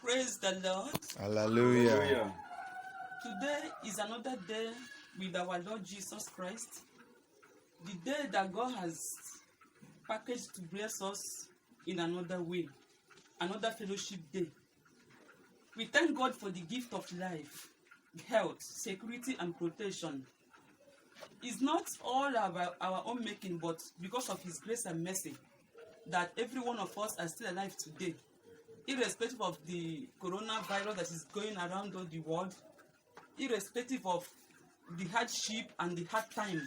Praise the Lord. Hallelujah. Today is another day with our Lord Jesus Christ. The day that God has packaged to bless us in another way. Another fellowship day. We thank God for the gift of life, health, security, and protection. It's not all about our own making, but because of His grace and mercy that every one of us are still alive today. Irrespective of the coronavirus that is going around all the world, irrespective of the hardship and the hard time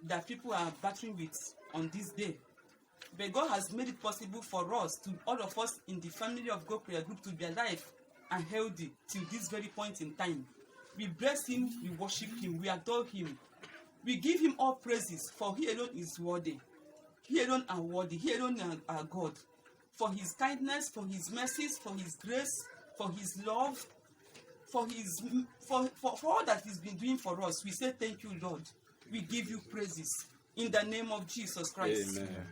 that people are battling with on this day. But God has made it possible for us, to all of us in the family of God Prayer Group, to be alive and healthy till this very point in time. We bless Him, we worship Him, we adore Him. We give Him all praises, for He alone is worthy. He alone are worthy, He alone are God. For His kindness, for His mercies, for His grace, for His love, for all that He's been doing for us. We say thank you, Lord. We give you praises in the name of Jesus Christ. Amen.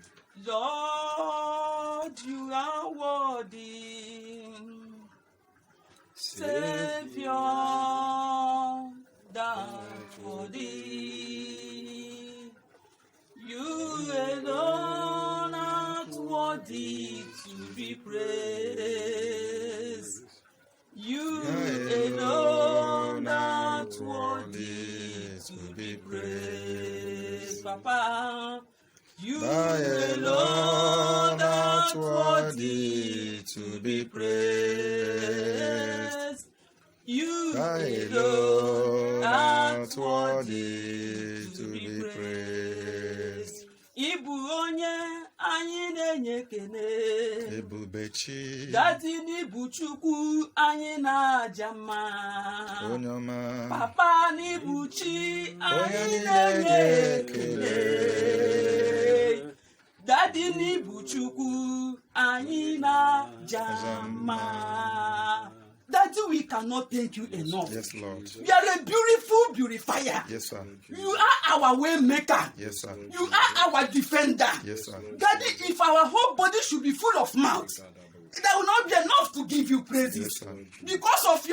Lord, you are worthy. Savior, die for thee. You alone are worthy to be praised. You alone are worthy to be praised. Papa, you alone are worthy to be praised. You alone are worthy to be praised. Ibu onye anyị na-enye ekele. Ebubechi. Dadi n'ibu Chukwu anyị na-aja mma. Onye ọma. Papa n'ibu Chi anyị na-enye ekele. Dadi n'ibu Chukwu anyị na-aja mma. Daddy, we cannot thank you enough. Yes, Lord. You are a beautiful beautifier. Yes, sir. You are our way maker. Yes, sir. You are our defender. Yes, sir. Daddy, if our whole body should be full of mouth, there will not be enough to give you praises. Yes, sir. Because of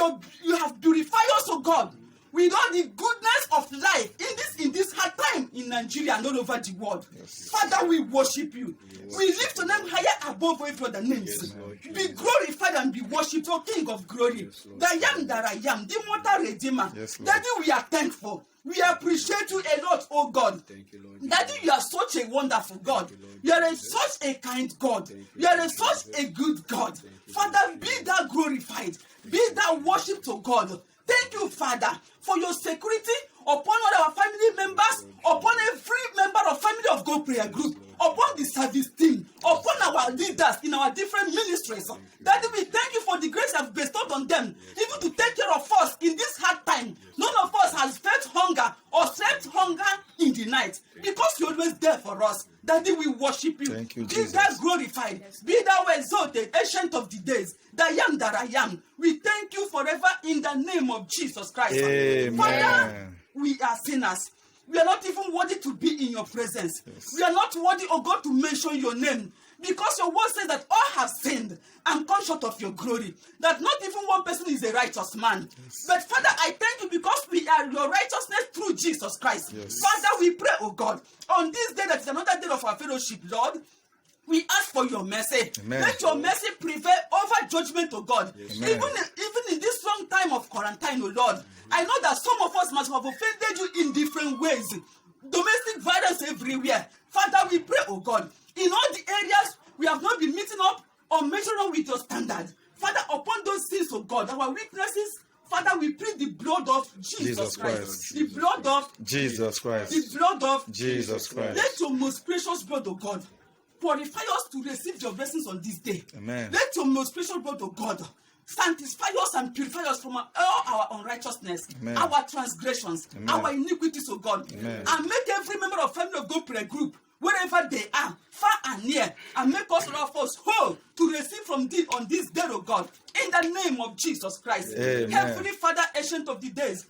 you have purified us, oh God, with all the goodness of life in this hard time in Nigeria and all over the world. Yes. Father, we worship you. Yes. We lift your name higher above every other names. Yes, be glorified and be worshipped, O King of glory. Yes, the I am that I am, the immortal Redeemer. Yes, Daddy, we are thankful. We appreciate you a lot, oh God. Thank you, Lord. Daddy, you are such a wonderful God. You are such a kind God. You are such a good God. Father, be thou glorified. Be thou worshipped, to God. Thank you, Father, for your security upon all our family members, upon every member of family of God Prayer Group, upon the service team, upon our leaders in our different ministries. Daddy, we thank you for the grace you have bestowed on them, even to take care of us in this hard time. None of us has felt hunger or slept hunger in the night, because you're always there for us. Daddy, we worship you. Thank you, be Jesus. thou glorified. Be thou exalted, ancient of the days. The I am that I am. We thank you forever in the name of Jesus Christ. Amen. Father, we are sinners. We are not even worthy to be in your presence. Yes. We are not worthy, oh God, to mention your name. Because your word says that all have sinned and come short of your glory. That not even one person is a righteous man. Yes. But Father, I thank you because we are your righteousness through Jesus Christ. Yes. Father, we pray, oh God, on this day that is another day of our fellowship, Lord, we ask for your mercy. Amen. Let your mercy prevail over judgment, oh God. Yes. Even in this long time of quarantine, oh Lord, I know that some of us must have offended you in different ways. Domestic violence everywhere. Father, we pray, oh God, in all the areas we have not been meeting up or measuring up with your standard. Father, upon those sins, oh God, our weaknesses, Father, we plead the blood of Jesus Christ. The blood of Jesus Christ. the blood of Jesus Christ. Let your most precious blood, oh God, purify us to receive your blessings on this day. Amen. Let your most precious blood, oh God, sanctify us and purify us from all our unrighteousness, Amen. our transgressions, Amen. our iniquities, oh God. Amen. And make every member of family of God Prayer Group, wherever they are, far and near, and make us all of us whole to receive from thee on this day, oh God, in the name of Jesus Christ. Amen. Heavenly Father, ancient of the days,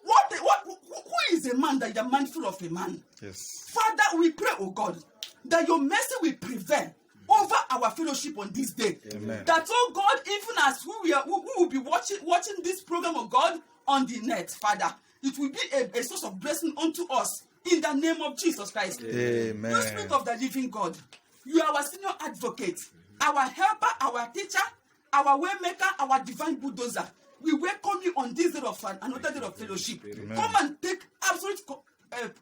who is a man that you are mindful of a man? Yes. Father, we pray, oh God, that your mercy will prevail over our fellowship on this day. Amen. That, oh God, even as who will be watching this program of God on the net, Father, it will be a source of blessing unto us in the name of Jesus Christ. Amen. You Spirit of the living God, you are our senior advocate, our helper, our teacher, our way maker, our divine bulldozer. We welcome you on this day of another day of fellowship. Amen. Come and take absolute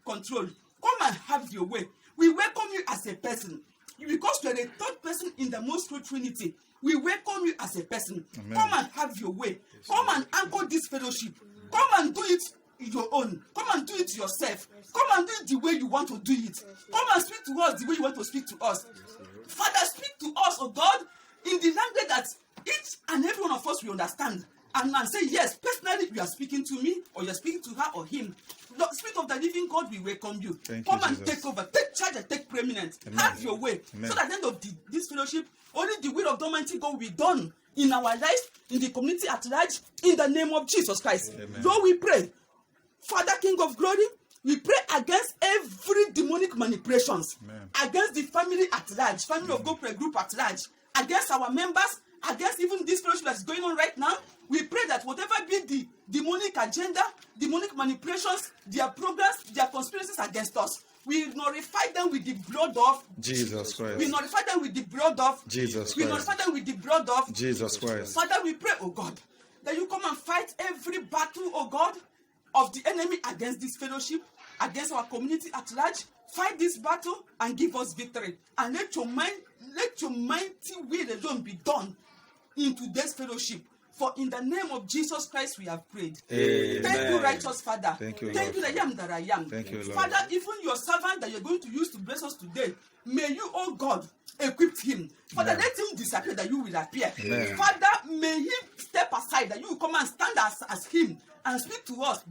control. Come and have your way. We welcome you as a person. Because you are the third person in the most true Trinity, we welcome you as a person. Amen. Come and have your way. Come and anchor this fellowship. Come and do it your own. Come and do it yourself. Come and do it the way you want to do it. Come and speak to us the way you want to speak to us. Father, speak to us, oh God, in the language that each and every one of us will understand. And say, yes, personally, you are speaking to me, or you are speaking to her or him. Lord, Spirit of the living God, we welcome you. Come and take over, take charge and take preeminent. Amen. Have your way. Amen. So that at the end of this fellowship, only the will of the Almighty God will be done in our lives, in the community at large, in the name of Jesus Christ. Amen. Lord, we pray. Father, King of glory, we pray against every demonic manipulations, Amen. against the family at large, family of God prayer group at large, against our members, against even this fellowship that is going on right now. We pray that whatever be the demonic agenda, demonic manipulations, their programs, their conspiracies against us, we nullify them with the blood of Jesus Christ. We nullify them with the blood of Jesus We Christ. nullify them with the blood of Jesus Christ. Father, we pray, oh God, that you come and fight every battle, oh God, of the enemy against this fellowship, against our community at large. Fight this battle and give us victory. And let your mighty will alone be done in today's fellowship. For in the name of Jesus Christ we have prayed. Amen. Thank you, righteous Father. Thank you, Thank you, Lord. that I am that I am. Thank you, Lord. Father, even your servant that you're going to use to bless us today, may you, oh God, equip him. Father, Amen. let him disappear that you will appear. Amen. Father, may he step aside that you will come and stand as him and speak to us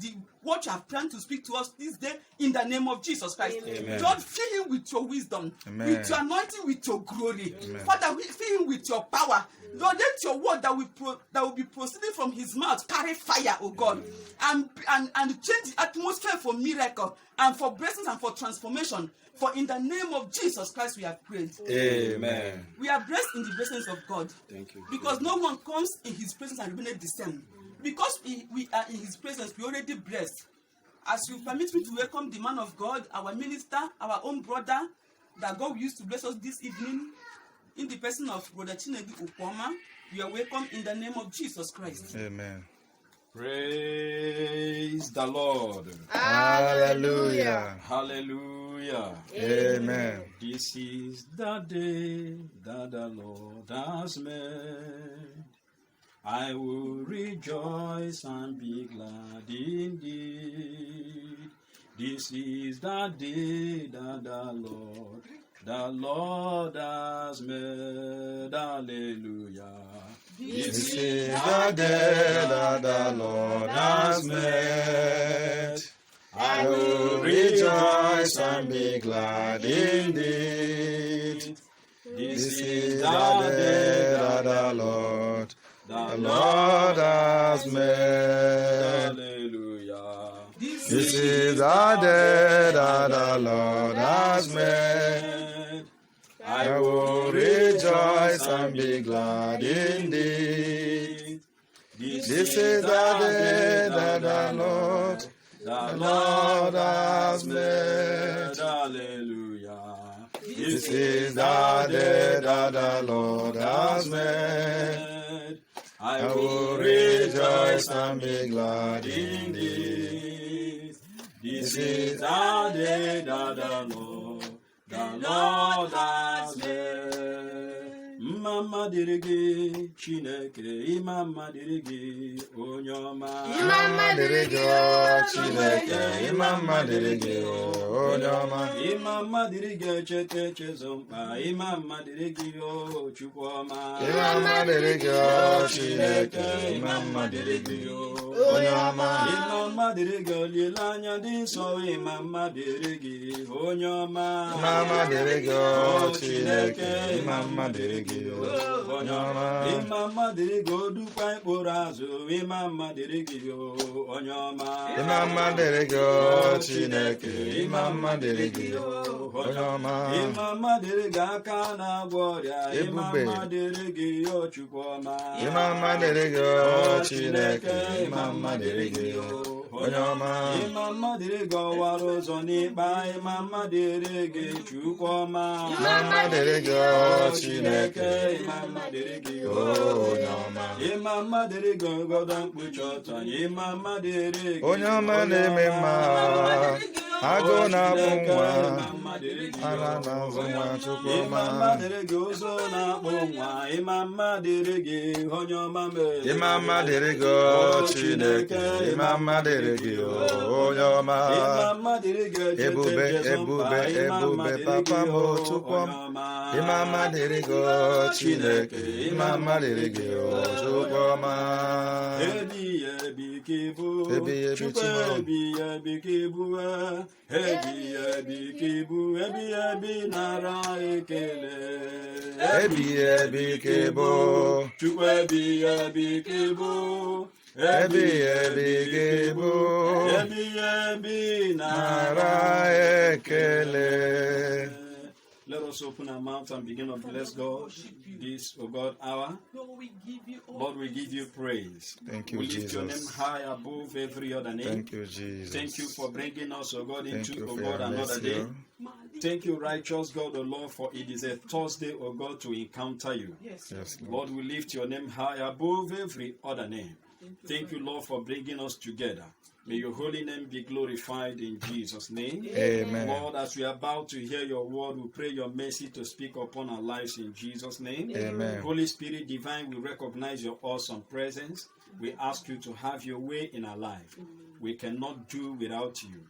what you have planned to speak to us this day in the name of Jesus Christ. Amen. Lord, fill him with your wisdom, Amen. with your anointing, with your glory. Amen. Father, fill him with your power. Lord, let your word that will be proceeding from his mouth carry fire, oh God, and change the atmosphere for miracle and for blessings and for transformation. For in the name of Jesus Christ we have prayed. Amen. We are blessed in the presence of God. Thank you. Because no one comes in his presence and remain the same. Because we are in his presence, we already blessed. As you permit me to welcome the man of God, our minister, our own brother, that God used to bless us this evening, in the person of Brother Chinegi Ukoma, you are welcome in the name of Jesus Christ. Amen. Praise the Lord. Hallelujah. Hallelujah. Amen. This is the day that the Lord has made. I will rejoice and be glad indeed. This is the day that the Lord has made. Hallelujah. This is the day that the Lord has made. I will rejoice and be glad indeed. This is the day that the Lord has made. Hallelujah. This is the day that the Lord has made. I will rejoice and be glad indeed. This is the day that the Lord has made. Hallelujah. This is the day that the Lord has made. I will rejoice and be glad indeed. This is the day that the Lord has made. Mama dirigi Chineke, Mama dirigi Onyoma. Imama dirigi o Chineke, Imama dirigi o Onyoma. Imama dirigi Chete Chezompa, Imama dirigi o Chukwoma. Imama dirigi o Chineke, Imama dirigi o onye ọma. Ịma mma dịrị gị olileanya dị nsọ, ịma mma dịrị gị onye ọma. Ịma mma dịrị gị o Chineke, ịma mma dịrị gị onye ọma. Ịma mma dịrị gị odukwa mkpụrụ azụ, ịma mma dịrị gị onye ọma. Ịma mma dịrị gị o Chineke, ịma mma dịrị gị onye ọma. Ịma mma dịrị gị aka na-agwọ ọrịa, ịma Ebube. mma dịrị gị o Chukwu ọma. Ịma mma dịrị gị o Chineke, ịma mma dịrị gị onye ọma. Ịma mma dịrị gị ọwara ụzọ n'ịkpa, ịma mma dịrị gị Chukwu ọma. Ịma mma dịrị gị o Chineke, ịma mma dịrị gị onye ọma. ịma mma dịrị gị ọgọdọ mkpuchi ọtọ, ịma mma dịrị gị Onye ọma na-eme mma, agụ na-abụ nwa, ara na-azụ nwa Chukwu ịma mma ọma. dịrị gị ụzọ na-akpụ nwa, ịma mma dịrị gị onye ọma mere. Ịma mma dịrị gị o Chineke, ịma mma dịrị gị onye ọma. ịma mma dịrị gị Ebube, ebube, ebube, papa m Chukwu ọma. Ịma mma dịrị gị o Chineke, ịma mma dịrị gị Chukwu ọma. ebighị ebi ka ịbụ Ebighị ebi Chukwu, Chineke. ebighị ebi ka ịbụ ebighị ebi ka ịbụ, ebighị ebi nara ekele. Ebighị ebi ka ịbụ, Chukwu, ebighị ebi ka ịbụ ebighị ebi ka ịbụ, ebighị ebi nara ekele. Let us open our mouth and begin to bless God this, O God, hour. Lord, we give you all Lord, we give you praise. Thank you, We lift your name Jesus. high above every other name. Thank you, Jesus. Thank you for bringing us, O God, Thank into, you O for God, your another mercy, day. Lord. Thank you, righteous God, O Lord, for it is a Thursday, O God, to encounter you. Yes. Yes, Lord. Lord, we lift your name high above every other name. Thank you, Lord, for bringing us together. May your holy name be glorified in Jesus' name. Amen. Lord, as we are about to hear your word, we pray your mercy to speak upon our lives in Jesus' name. Amen. Holy Spirit divine, we recognize your awesome presence. We ask you to have your way in our life. We cannot do without you.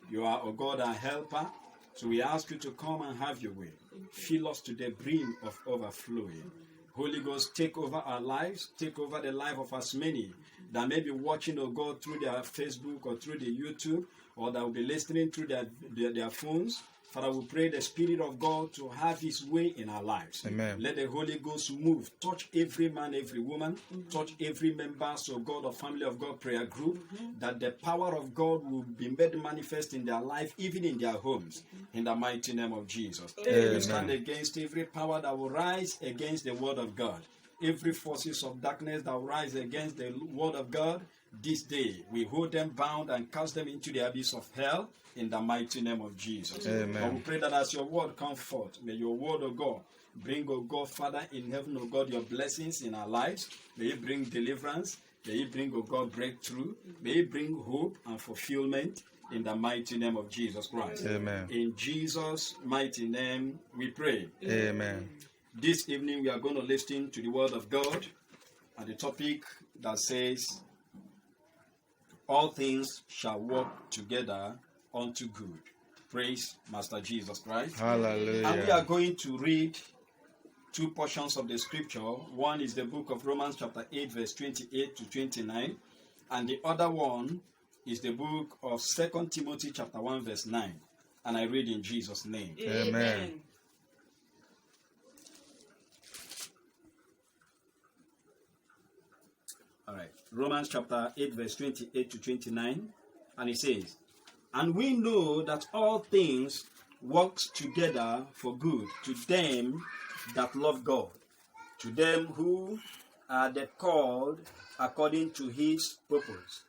You are, O God, our helper. So we ask you to come and have your way. Fill us to the brim of overflowing. Holy Ghost, take over our lives, take over the life of as many that may be watching, oh God, through their Facebook or through the YouTube, or that will be listening through their phones. Father, we pray the Spirit of God to have his way in our lives. Amen. Let the Holy Ghost move, touch every man, every woman, touch every member, so God, of Family of God prayer group, that the power of God will be made manifest in their life, even in their homes, in the mighty name of Jesus. Amen. We stand against every power that will rise against the word of God. Every forces of darkness that will rise against the word of God, this day we hold them bound and cast them into the abyss of hell in the mighty name of Jesus. Amen. But we pray that as your word come forth, may your word, O God, bring, O God, Father in heaven, O God, your blessings in our lives. May it bring deliverance. May it bring, O God, breakthrough. May it bring hope and fulfillment in the mighty name of Jesus Christ. Amen. In Jesus' mighty name we pray. Amen. This evening we are going to listen to the word of God and the topic that says, all things shall work together unto good. Praise Master Jesus Christ. And we are Hallelujah. going to read two portions of the scripture. One is the book of Romans chapter 8 verse 28 to 29. And the other one is the book of 2 Timothy chapter 1 verse 9. And I read in Jesus' name. Amen. All right. Romans chapter 8 verse 28 to 29. And it says, and we know that all things work together for good to them that love God, to them who are the called according to his purpose.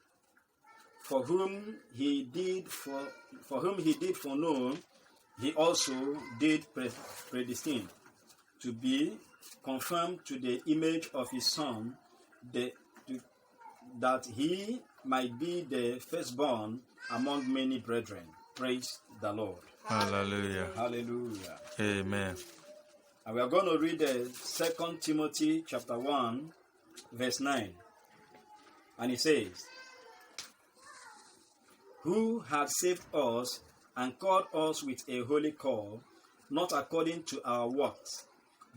For whom he did foreknow, he also did predestine to be conformed to the image of his Son, that he might be the firstborn among many brethren. Praise the Lord. Hallelujah. Hallelujah. Amen. And we are going to read the 2 Timothy chapter 1 verse 9. And it says, who hath saved us and called us with a holy call, not according to our works,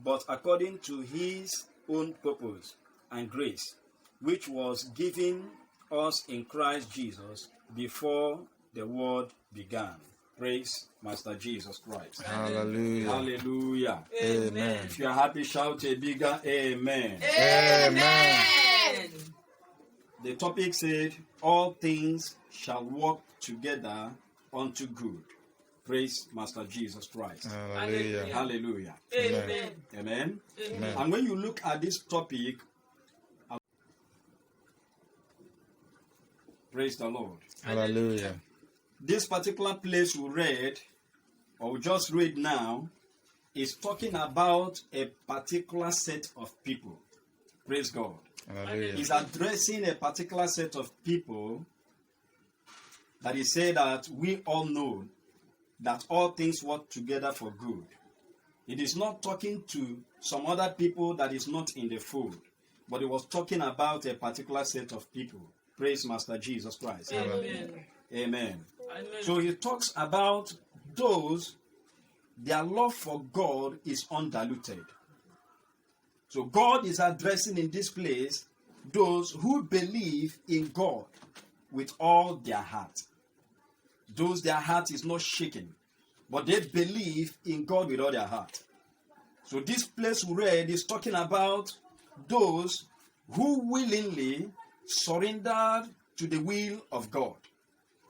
but according to his own purpose and grace, which was given us in Christ Jesus before the world began. Praise Master Jesus Christ. Hallelujah. Hallelujah. Amen. If you are happy, shout a bigger amen. Amen. The topic said, all things shall work together unto good. Praise Master Jesus Christ. Hallelujah. Hallelujah. Amen. Amen. Amen. And when you look at this topic, praise the Lord. Hallelujah. This particular place we read, or we just read now, is talking about a particular set of people. Praise God. Hallelujah. He's addressing a particular set of people that he said that we all know that all things work together for good. It is not talking to some other people that is not in the fold, but it was talking about a particular set of people. Praise Master Jesus Christ. Amen. Amen. Amen. So he talks about those, their love for God is undiluted. So God is addressing in this place those who believe in God with all their heart. Those their heart is not shaken, but they believe in God with all their heart. So this place we read is talking about those who willingly surrendered to the will of God.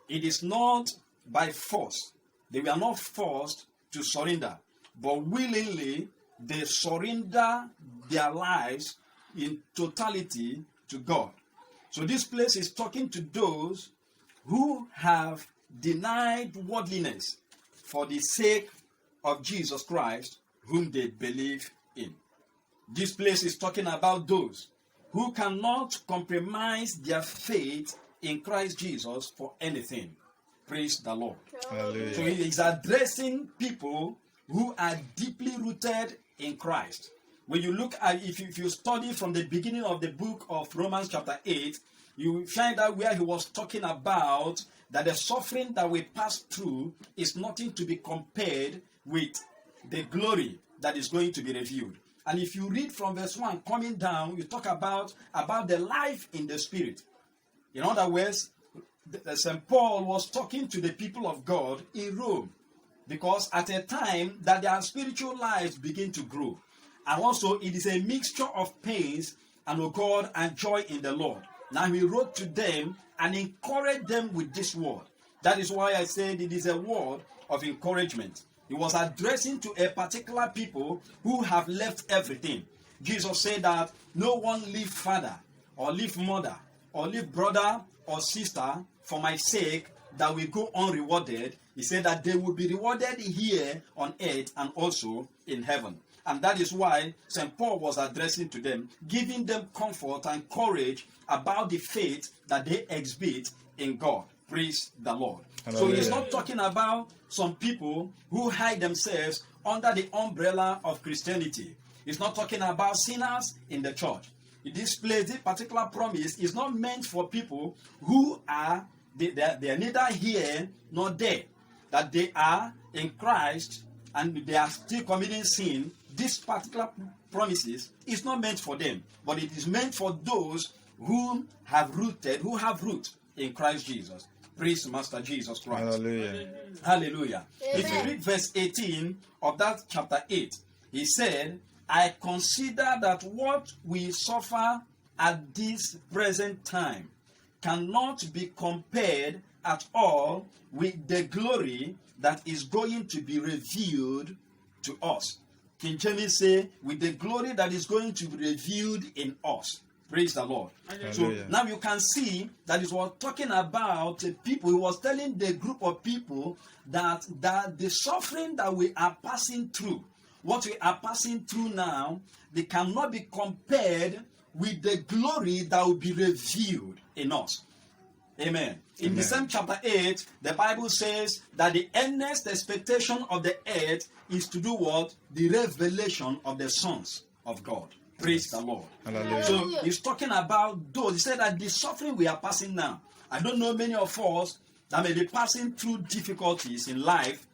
It is not by force. They were not forced to surrender, but willingly they surrender their lives in totality to God. So this place is talking to those who have denied worldliness for the sake of Jesus Christ, whom they believe in. This place is talking about those who cannot compromise their faith in Christ Jesus for anything. Praise the Lord. Hallelujah. So he is addressing people who are deeply rooted in Christ. When you look at, if you study from the beginning of the book of Romans chapter 8, you will find out where he was talking about that the suffering that we pass through is nothing to be compared with the glory that is going to be revealed. And if you read from verse 1 coming down, you talk about the life in the Spirit. In other words, St. Paul was talking to the people of God in Rome, because at a time that their spiritual lives begin to grow. And also it is a mixture of pains and of God and joy in the Lord. Now he wrote to them and encouraged them with this word. That is why I said it is a word of encouragement. He was addressing to a particular people who have left everything. Jesus said that no one leave father or leave mother or leave brother or sister for my sake that will go unrewarded. He said that they will be rewarded here on earth and also in heaven. And that is why St. Paul was addressing to them, giving them comfort and courage about the faith that they exhibit in God. Praise the Lord. Hallelujah. So he's not talking about some people who hide themselves under the umbrella of Christianity. He's not talking about sinners in the church. In this place, this particular promise is not meant for people who are they are neither here nor there. That they are in Christ and they are still committing sin. This particular promises is not meant for them, but it is meant for those who have root in Christ Jesus. Praise Master Jesus Christ. Hallelujah. Hallelujah. Amen. If you read verse 18 of that chapter 8, he said, I consider that what we suffer at this present time cannot be compared at all with the glory that is going to be revealed to us. King James say, with the glory that is going to be revealed in us. Praise the Lord. So Hallelujah. now you can see that he was talking about people. He was telling the group of people that the suffering that we are passing through, what we are passing through now, they cannot be compared with the glory that will be revealed in us. Amen. In the same chapter 8, the Bible says that the earnest expectation of the earth is to do what? The revelation of the sons of God. Praise the Lord. Hallelujah. So he's talking about those. He said that the suffering we are passing now. I don't know many of us that may be passing through difficulties in life.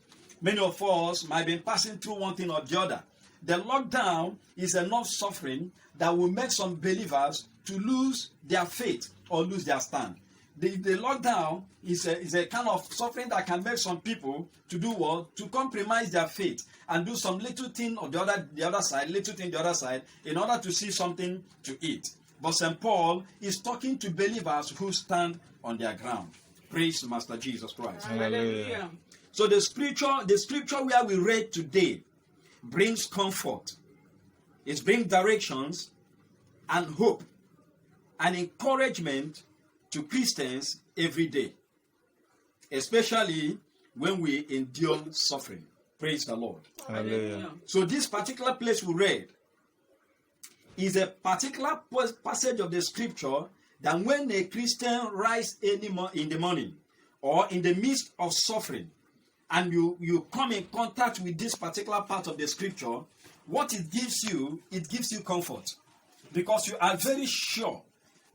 Many of us might be passing through one thing or the other. the lockdown is enough suffering that will make some believers to lose their faith or lose their stand. The lockdown is a kind of suffering that can make some people to do what? To compromise their faith and do some little thing on the other side, in order to see something to eat. But St. Paul is talking to believers who stand on their ground. Praise Master Jesus Christ. Hallelujah. So the scripture where we read today brings comfort. It brings directions and hope and encouragement to Christians every day, especially when we endure suffering. Praise the Lord. Hallelujah. So this particular place we read is a particular passage of the scripture that when a Christian rise in the morning or in the midst of suffering, and you come in contact with this particular part of the scripture, what it gives you comfort. Because you are very sure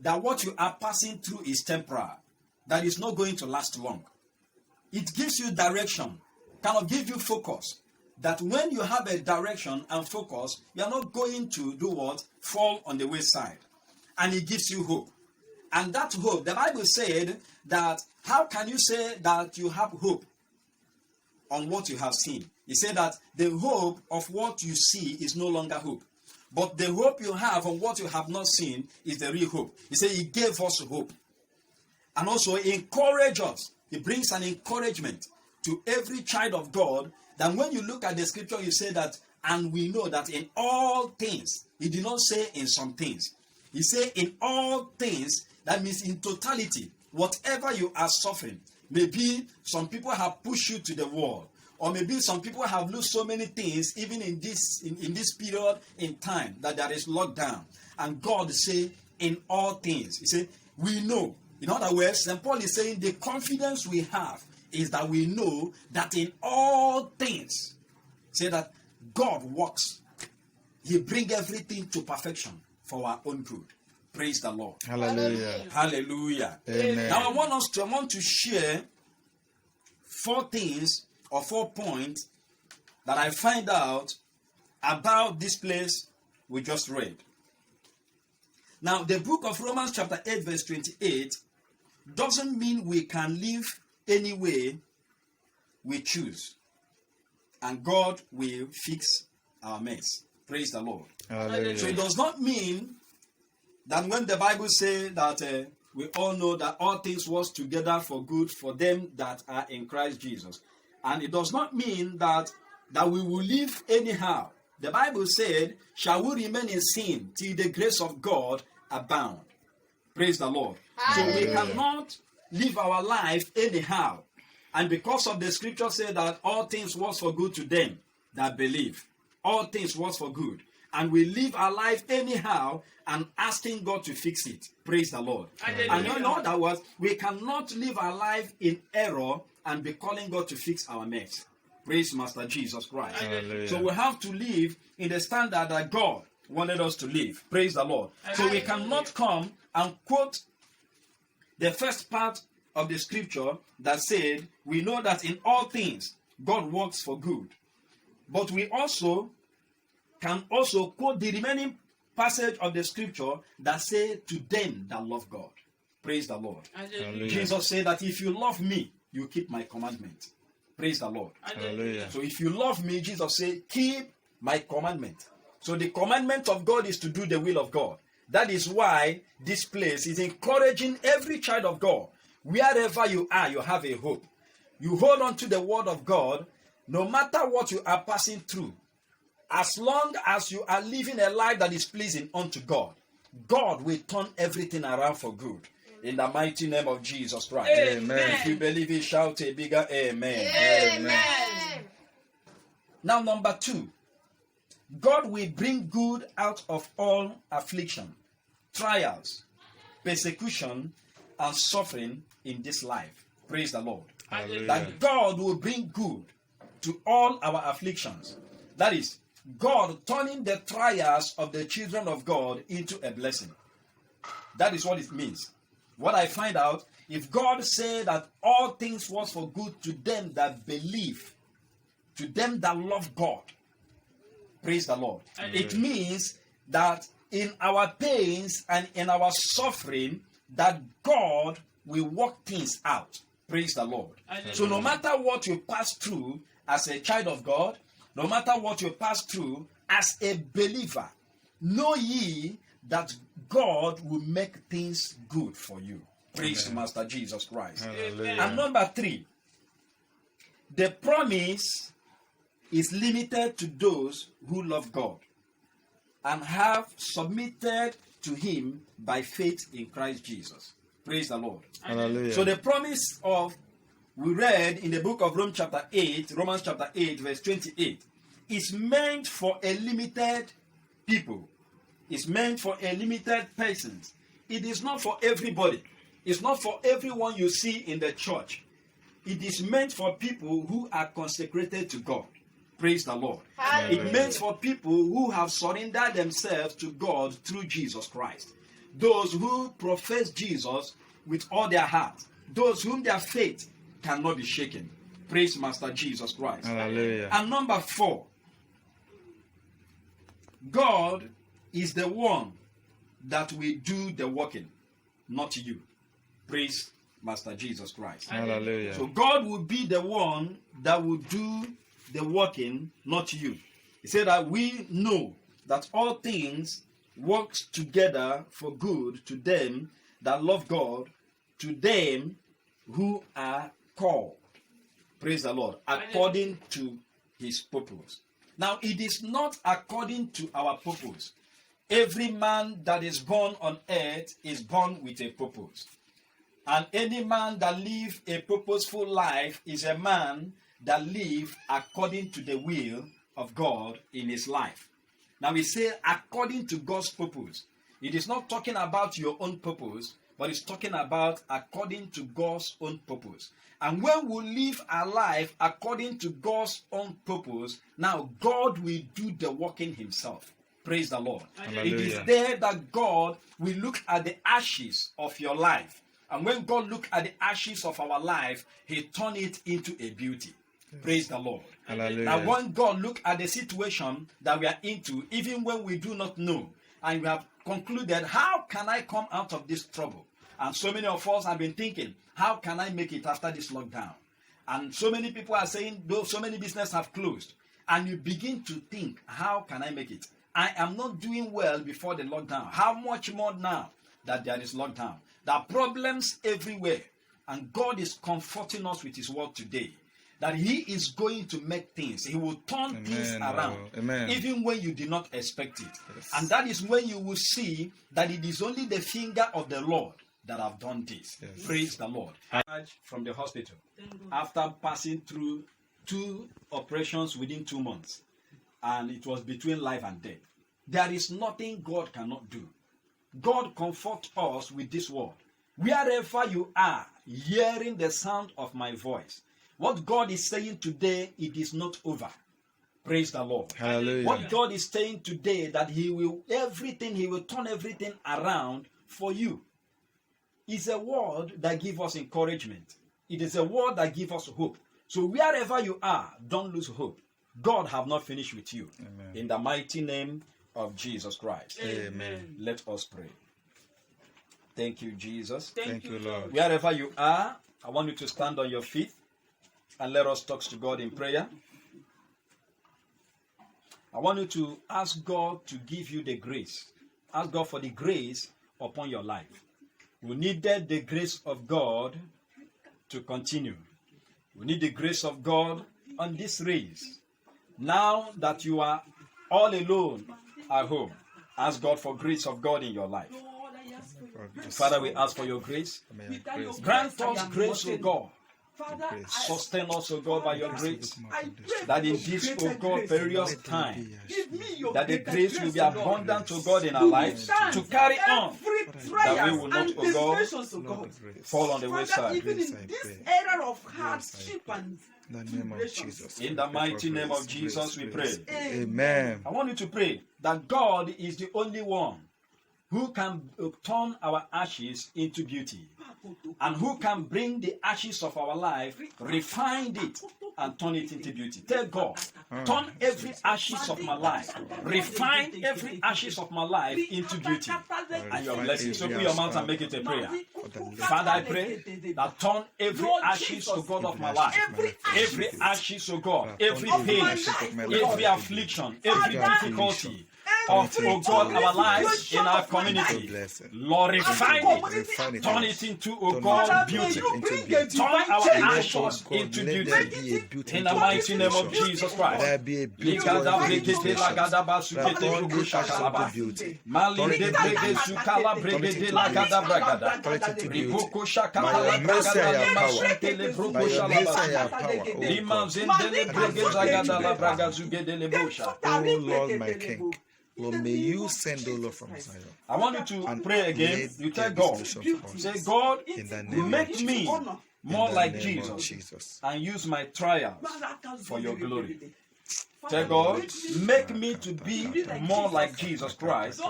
that what you are passing through is temporal, that is not going to last long. It gives you direction, kind of give you focus, that when you have a direction and focus, you are not going to do what? Fall on the wayside. And it gives you hope. And that hope, the Bible said that, how can you say that you have hope on what you have seen? He said that the hope of what you see is no longer hope. But the hope you have on what you have not seen is the real hope. He said he gave us hope. And also encourage us. He brings an encouragement to every child of God, that when you look at the scripture, you say that, and we know that in all things, he did not say in some things. He said in all things, that means in totality, whatever you are suffering. Maybe some people have pushed you to the wall, or maybe some people have lost so many things, even in this period in time that there is lockdown. And God say, in all things. He said, we know. In other words, St. Paul is saying the confidence we have is that we know that in all things, say that God works. He brings everything to perfection for our own good. Praise the Lord. Hallelujah. Hallelujah. Amen. Now I want to share 4 things or 4 points that I find out about this place we just read. Now, the book of Romans chapter 8 verse 28 doesn't mean we can live any way we choose, and God will fix our mess. Praise the Lord. Hallelujah. So it does not mean that when the Bible says that we all know that all things work together for good for them that are in Christ Jesus. And it does not mean that we will live anyhow. The Bible said, shall we remain in sin till the grace of God abound? Praise the Lord. Hallelujah. So we cannot live our life anyhow. And because of the scripture said that all things work for good to them that believe. All things work for good. And we live our life anyhow and asking God to fix it. Praise the Lord. Hallelujah. And in other words, we cannot live our life in error and be calling God to fix our mess. Praise Master Jesus Christ. Hallelujah. So we have to live in the standard that God wanted us to live. Praise the Lord. So we cannot come and quote the first part of the scripture that said, we know that in all things God works for good. But we also can also quote the remaining passage of the scripture that say, to them that love God. Praise the Lord. Hallelujah. Jesus said that if you love me, you keep my commandment. Praise the Lord. Hallelujah. So if you love me, Jesus said, keep my commandment. So the commandment of God is to do the will of God. That is why this place is encouraging every child of God. Wherever you are, you have a hope. You hold on to the word of God, no matter what you are passing through. As long as you are living a life that is pleasing unto God, God will turn everything around for good. In the mighty name of Jesus Christ. Amen. If you believe it, shout a bigger amen. Amen. Now, number 2. God will bring good out of all affliction, trials, persecution, and suffering in this life. Praise the Lord. Hallelujah. That God will bring good to all our afflictions. That is, God turning the trials of the children of God into a blessing. That is what it means. What I find out, if God said that all things was for good to them that believe, to them that love God, Praise the Lord. Hallelujah. It means that in our pains and in our suffering, that God will work things out. Praise the Lord. Hallelujah. So no matter what you pass through as a child of God, no matter what you pass through as a believer, know ye that God will make things good for you. Praise Master Jesus Christ. Hallelujah. And number 3, the promise is limited to those who love God and have submitted to Him by faith in Christ Jesus. Praise the Lord. Hallelujah. So the promise of, we read in the book of Romans chapter 8, verse 28, is meant for a limited people. It's meant for a limited persons. It is not for everybody. It's not for everyone you see in the church. It is meant for people who are consecrated to God. Praise the Lord. Hallelujah. It meant for people who have surrendered themselves to God through Jesus Christ. Those who profess Jesus with all their heart. Those whom their faith cannot be shaken. Praise Master Jesus Christ. Hallelujah. And number 4, God is the one that will do the working, not you. Praise Master Jesus Christ. Hallelujah. So God will be the one that will do the working, not you. He said that we know that all things work together for good to them that love God, to them who are called. Praise the Lord. According to His purpose. Now, it is not according to our purpose. Every man that is born on earth is born with a purpose. And any man that lives a purposeful life is a man that lives according to the will of God in his life. Now we say according to God's purpose. It is not talking about your own purpose, but it's talking about according to God's own purpose. And when we live our life according to God's own purpose, now God will do the working Himself. Praise the Lord. Hallelujah. It is there that God will look at the ashes of your life. And when God looks at the ashes of our life, He turns it into a beauty. Praise the Lord. Hallelujah. Now, when God looks at the situation that we are into, even when we do not know, and we have concluded, how can I come out of this trouble? And so many of us have been thinking, how can I make it after this lockdown? And so many people are saying, though so many businesses have closed, and you begin to think, how can I make it? I am not doing well before the lockdown. How much more now that there is lockdown? There are problems everywhere. And God is comforting us with His word today, that He is going to make things. He will turn things around. Amen. Even when you did not expect it. Yes. And that is when you will see that it is only the finger of the Lord that have done this. Yes. Praise the Lord. From the hospital, Thank God. after passing through 2 operations within 2 months, and it was between life and death. There is nothing God cannot do. God comforts us with this word. Wherever you are, hearing the sound of my voice, what God is saying today, it is not over. Praise the Lord. Hallelujah. What God is saying today, that He will turn everything around for you. It's a word that gives us encouragement. It is a word that gives us hope. So wherever you are, don't lose hope. God have not finished with you. Amen. In the mighty name of Jesus Christ. Amen. Let us pray. Thank you, Jesus. Thank you, Lord. Wherever you are, I want you to stand on your feet and let us talk to God in prayer. I want you to ask God to give you the grace. Ask God for the grace upon your life. We needed the grace of God to continue. We need the grace of God on this race. Now that you are all alone at home, ask God for grace of God in your life. Lord, I ask for your grace. Father, we ask for your grace. Amen. Without your Praise Grant I us am grace, O nothing. God. Father, Grace. Sustain us, O God, by your grace. I pray That in for this, O greater God, grace. various time, Give me your that the greater grace will be O Lord. abundant, O God, in our To lives, withstand to carry on, every that we trials will not, and O God, distractions, O God. fall on the Father, wayside. even Grace, in I this pray. era of hardship pray. and In the name of tribulations, Jesus. In the we pray mighty for name grace, of Jesus, we grace. pray. Amen. I want you to pray that God is the only one who can turn our ashes into beauty, and who can bring the ashes of our life, refine it, and turn it into beauty. Tell God, turn every ashes of my life, refine every ashes of my life into beauty and your blessings. Open your mouth and make it a prayer. Father, I pray that turn every ashes to God of my life, every ashes to God, every pain, every affliction, every difficulty of, oh God, our lives in our community. Lord, refine it, turn it into, oh God, beauty. Turn our ashes into beauty. In the mighty name of Jesus Christ. There be a beauty. Turn it into Oh Lord, my King. Lord, may you send, O Lord, from Zion. I want you to pray again. You tell God, say, God, make me more like Jesus and use my trials for your glory. Tell God, make me to be more like Jesus Christ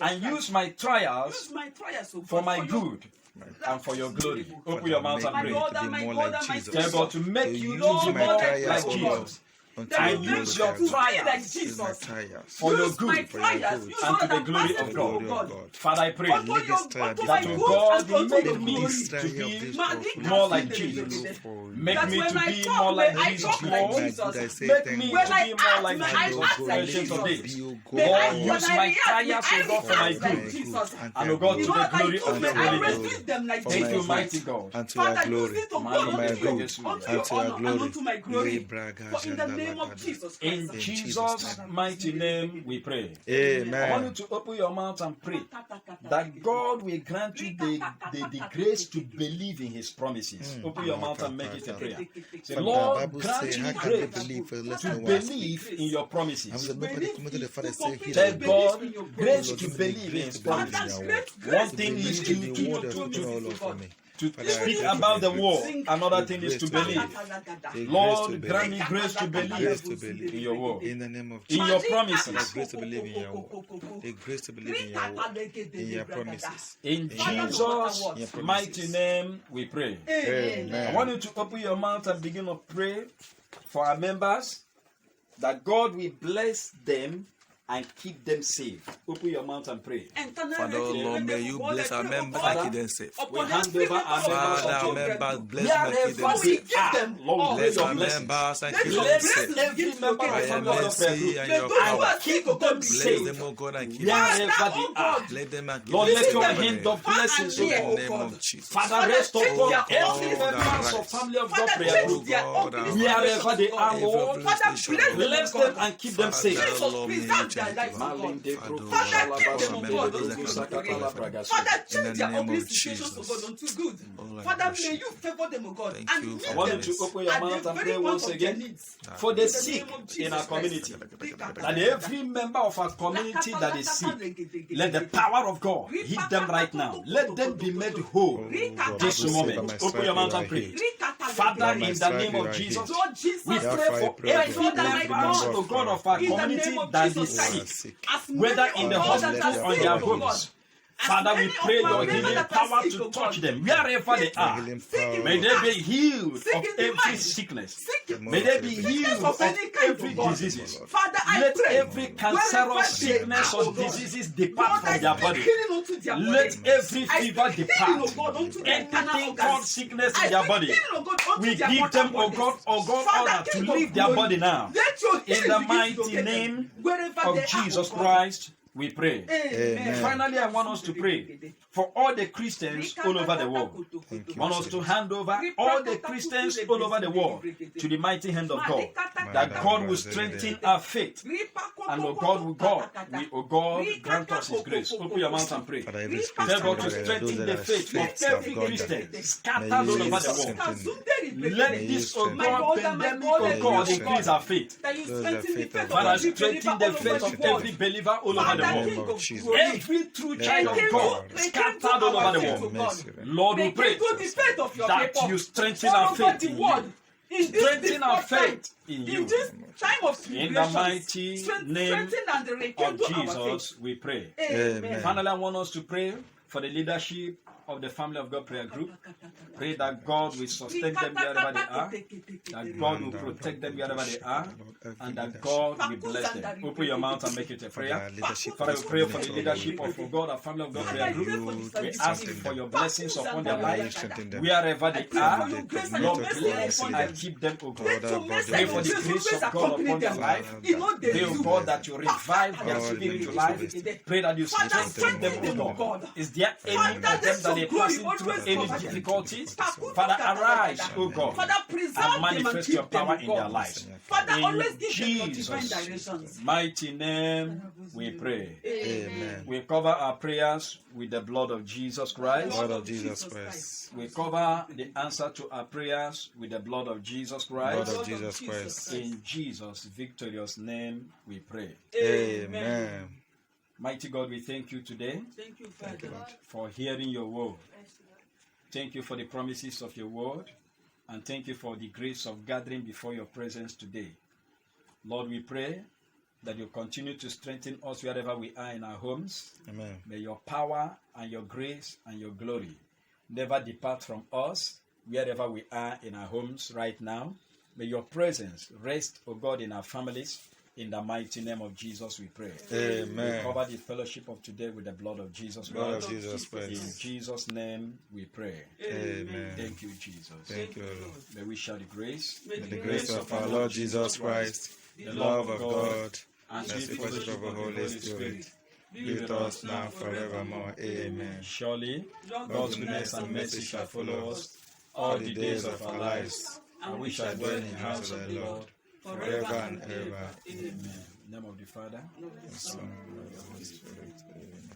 and use my trials for my good and for your glory. Open your mouth and pray. Tell God to make you to be more like Jesus. And use your trials for your good and to the glory of God. Father, I pray that to God make me to be more like Jesus. Make me to be more like Jesus, Lord. Make me to be more like Jesus, ancient of days. Lord, use my trials, O God, for my good and, O God, to the glory of your holy name. Thank you, mighty God. And to our glory, for my God, and to our glory. Of Jesus in Jesus' mighty name we pray. Amen. I want you to open your mouth and pray that God will grant you the grace to believe in his promises. Open your mouth and make it a prayer. Say, Lord, grant you grace to believe in your promises. Tell God grace to believe in his promises. One thing is to speak about the war. Another thing is to believe. Lord, grant me grace to believe in your word, in the name of in Jesus. your promises. The grace to believe in your word. The grace to believe in your word, in your promises. In Jesus' mighty name we pray. Amen. I want you to open your mouth and begin to pray for our members that God will bless them and keep them safe. Open your mouth and pray. Father, Lord, may you bless our members and keep them safe. We hand over our Father, our members, bless them and keep them safe. Bless our members and keep them safe. Every member By of your the mercy and your power, keep them bless safe. them, O God, and keep them Wherever safe. they are. Let them and keep Lord, them let safe. your In hand of blessings, the O name of Jesus. Father, rest upon God, every member arise. of Family of God prayer Oh group. God, arise. Wherever they are, Every Lord, blessing, bless them and keep them safe. Father, Lord, may you change it, Lord. Father, keep them, oh God, unto good. Father, change their ugly situations, oh God, unto good. Father, may you favor them, oh God, Thank and you meet for I want you them to open your at mouth the and very pray point once of their again needs. for the In the sick name of in Jesus our Christ. community. That every member of our community that is sick, let the power of God hit them right now. Let them be made whole this moment. Open your mouth and pray. Father, in the name of Jesus, we pray for every member, oh God, of our community that is sick, whether in the hospital or in their homes. Father, we pray your healing power to touch them wherever they are. May they be healed of every sickness. May they be healed of every disease. Let every cancerous sickness or diseases depart from their body. Let every fever depart. Anything called sickness in their body, we give them, oh God, order to leave their body now. In the mighty name of Jesus Christ, we pray. Amen. Finally, I want us to pray for all the Christians all over the world. I want us to hand over all the Christians all over the world to the mighty hand of God. That God will strengthen our faith. And oh God, grant us his grace. Open your mouth and pray. Father, every Tell God to Christian, strengthen those the that faith are of every God, Christian scattered may all you over the strengthen world. them. Let May you this, oh strengthen God, them. pandemic, May oh you God, strengthen increase our faith. That you Those strengthen the that faith of Father, every strengthen the faith of every believer all over the Father, world. King of Jesus. glory. Every true child of Thank God you. scattered all over the world. Lord, we pray the faith of your that people. you strengthen our faith. In this Strengthen our difficult time, faith in in you. this time of In the tribulations, mighty name strengthen and of rekindle our Jesus, we pray. faith. Amen. Finally, I want us to pray for the leadership of the Family of God prayer group. Pray that God will sustain them wherever they are, that God will protect them wherever they are, and that God will bless them. Open your mouth and make it a prayer. Father, we pray for the leadership of God, our Family of God prayer group. We ask for your blessings upon their lives, wherever they are. Lord, bless and keep them, O God. Pray for the grace of God upon their life. Pray, O God, that you revive their spiritual life. Pray that you strengthen them, O God. Is there any of them that they're passing through any difficulties? Father, arise, O God, and manifest your power in their lives. In Jesus' mighty name, we pray. Amen. We cover our prayers with the blood of Jesus Christ. Blood of Jesus Christ. We cover the answer to our prayers with the blood of Jesus Christ. Blood of Jesus Christ. In Jesus' victorious name, we pray. Amen. Mighty God, we thank you today Thank you, Father. for hearing your word. Thank you for the promises of your word, and thank you for the grace of gathering before your presence today. Lord, we pray that you continue to strengthen us wherever we are in our homes. Amen. May your power and your grace and your glory never depart from us wherever we are in our homes right now. May your presence rest, O God, in our families. In the mighty name of Jesus, we pray. Amen. We cover the fellowship of today with the blood of Jesus Blood Christ. of Jesus In Christ. Jesus' name, we pray. Amen. Thank you, Jesus. Thank you, Lord. May we share the grace, May the grace of our Lord Jesus Christ, the love of God, and and the sweet fellowship of the Holy Spirit be with us now and forevermore. Amen. Surely, God's God's goodness and mercy shall follow us all the days of our lives, and we shall dwell in the house of the Lord forever and ever. Amen. In the name of the Father, Son, and of the Holy Spirit. Amen.